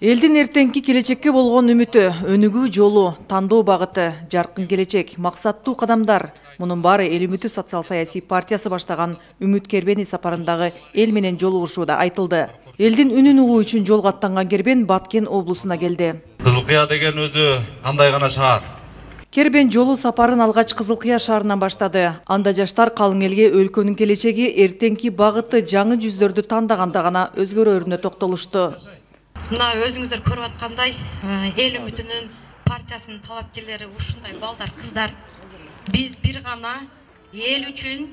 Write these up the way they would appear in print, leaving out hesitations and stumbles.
Элдин эртеңки келечекке болгон үмүтү, өнүгүү жолу, тандоо багыты, жаркын келечек, максаттуу кадамдар. Мунун баары Эл үмүтү социал-саясий партиясы баштаган Үмүт Кербени сапарындагы эл менен жолугушууда айтылды. Элдин үнүн угуу үчүн жолго аттанган Кербен Баткен облусуна келди. Кызылкыя деген өзү кандай гана шаар. Кербен жолу сапарын алгач Кызылкыя шаарынан баштады. Анда жаштар калың элге өлкөнүн келечеги, эртеңки багыты, жаңы жүздөрдү тандаганда гана өзгөрөрүнө токтолушту. Мына өзүңүздөр көрүп аткандай, Эл үмүтүнүн партиясынын талапкерлери ушундай балдар, кыздар. Биз бир гана эл үчүн,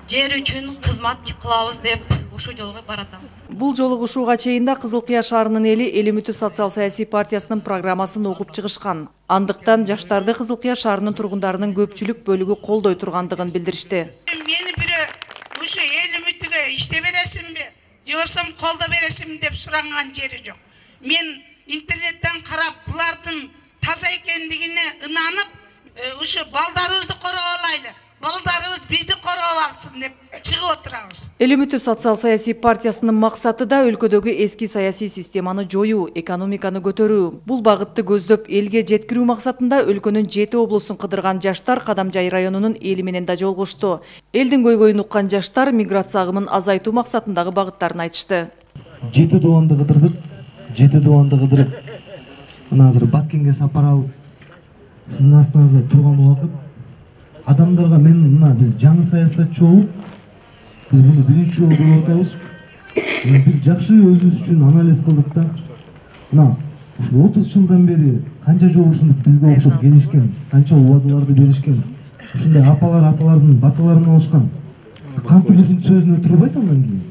жер үчүн кызмат кылабыз деп ушул жолго баратабыз. Бул жолугушууга чейин Кызылкыя шаарынын эли Эл үмүтү социал-саясий партиясынын программасын окуп чыгышкан. Андыктан жаштарды Кызылкыя шаарынын тургундарынын көпчүлүк бөлүгү колдой тургандыгын билдиришти. Мени бирөө ушу Эл үмүтүгө иште бересиңби? Жосом колдо бересим деп суранган жери жок. Мен интернеттен карап, булардын таза экендигине ынанып, ушу балдарыбызды коргоп алайлы. Балдарыбыз бизди коргоп алсын деп чыгып отурабыз. Эл үмүтү социал-саясий партиясынын максаты да өлкөдөгү эски саясий системаны жоюу, экономиканы көтөрүү. Бул багытты көздөп элге жеткирүү максатында өлкөнүн 7 облусун кыдырган жаштар Кадамжай районунун эли менен да жолугушту. Элдин көйгөйүн уккан жаштар миграция агымын азайтуу максатындагы багыттарын айтышты. 7 дубанды кыдырып, мына азыр Баткенге сапар алып, сиздин астыңызда турган убакыт адамдарга мына биз жаңы саясатчы болуп, биз буну биринчи жолу көрүп атабыз. Бир жакшы өзүбүз үчүн анализ кылдык да. Мына ушул 30 жылдан бери канча жолу ушундук бизге окшоп келишкен, канча убадаларды беришкен, ушундай апалар аталардын баталарын алышкан. Кантип ушунун сөзүнө турбайт андан кийин.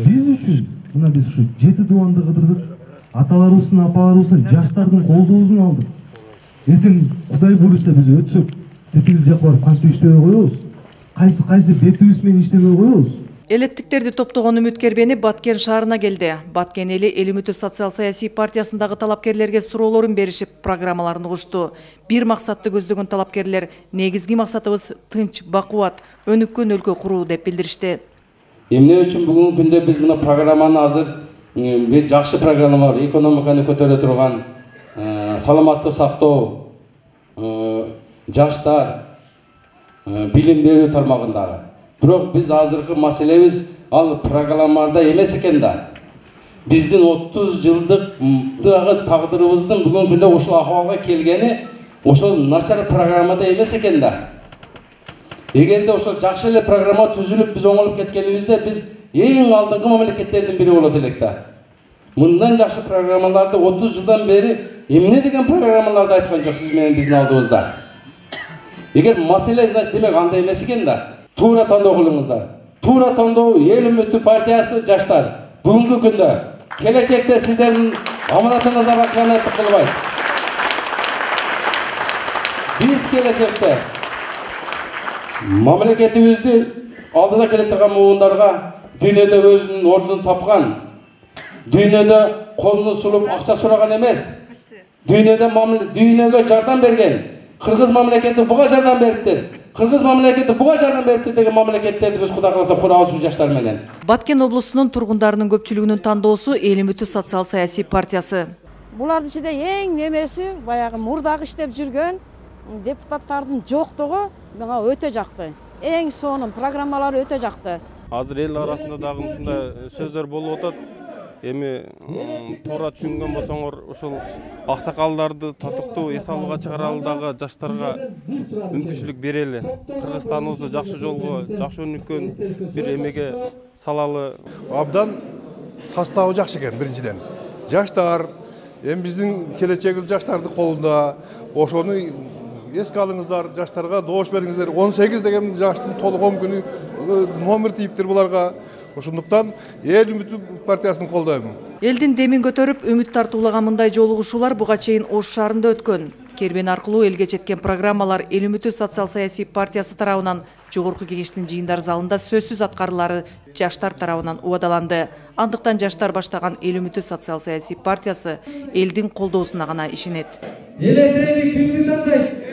Биз үчүн мына биз ушу 7 дубанды кыдырдык, аталарыбыздын, апаларыбыздын, жаштардын колдоосун алдык. Эртең Кудай буйруса биз өтсөк, тетиги жакка барып кантип иштебей коебуз? Кайсы бетибиз менен иштебей коебуз? Элеттиктерди топтогон Үмүт Кербени Баткен шаарына келди. Баткен эли Эл үмүтү социал-саясий партиясындагы талапкерлерге суроолорун беришип, программаларын угушту. Бир максатты көздөгөн талапкерлер негизги максатыбыз тынч, бакубат, өнүккөн өлкө куруу деп билдиришти. Эмне үчүн бүгүнкү күндө биз мына программаны азыр бир жакшы программа бар, экономиканы көтөрө турган, саламатты сактоо, жаштар, билим берүү тармагындагы. Бирок биз азыркы маселебиз ал программада эмес экен да. Биздин 30 жылдык тагдырыбыздын бүгүнкү күндө ушул акыбалга келгени ошол начар программада эмес экен да. Эгерде ошол жакшы эле программа түзүлүп биз оңолуп кеткенибизде биз эң алдыңкы мамлекеттердин бири болот элек да. Мындан жакшы программаларды 30 жылдан бери эмне деген программаларды айткан жок сиз менен биздин алдыбызда. Эгер маселе демек андай эмес экен да. Туура тандоо кылыңыздар. Туура тандоо Эл үмүтү партиясы жаштар. Бүгүнкү күндө келечекте сиздердин аманатыңыздарга кыянаттык кылбайт. Биз келечекте мамлекетибизди алдыда келе турган муундарга дүйнөдө өзүнүн ордун тапкан, дүйнөдө колуну сулуп акча сураган эмес, дүйнөгө жардам берген, кыргыз мамлекети буга жардам бериптир, кыргыз мамлекети буга жардам бериптир деген мамлекеттерди биз Кудай кааласа курабыз жаштар менен. Баткен облусунун тургундарынын көпчүлүгүнүн тандоосу Эл үмүтү социал-саясий партиясы. Булардын ичинде эң немеси баягы мурдагы иштеп жүргөн депутаттардын жоктугу мага өтө жакты. Эң сонун программалары өтө жакты. Азыр эл арасында дагы ушундай сөздөр болуп атат. Эми туура түшүнгөн болсоңор ушул аксакалдарды татыктуу эс алууга чыгаралы дагы жаштарга мүмкүнчүлүк берели. Кыргызстаныбызды жакшы жолго, жакшы өнүккөн бир эмеге салалы. Абдан составы жакшы экен биринчиден. Жаштар, эми биздин келечегибиз жаштардын колунда. Ошону эске алыңыздар, жаштарга добуш бериңиздер. 18 деген жаштын толгон күнү номер тийиптир буларга. Ошондуктан Эл үмүтү партиясын колдойм. Элдин демин көтөрүп үмүт тартуулаган мындай жолугушуулар буга чейин Ош шаарында өткөн. Кербен аркылуу элге жеткен программалар Эл үмүтү социал-саясий партиясы тарабынан жогорку кеңештин жыйындар залында сөзсүз аткарылары жаштар тарабынан убадаланды. Андыктан жаштар баштаган Эл үмүтү социал-саясий партиясы элдин колдоосуна гана ишенет. Эл эртеңки кимди тандайт?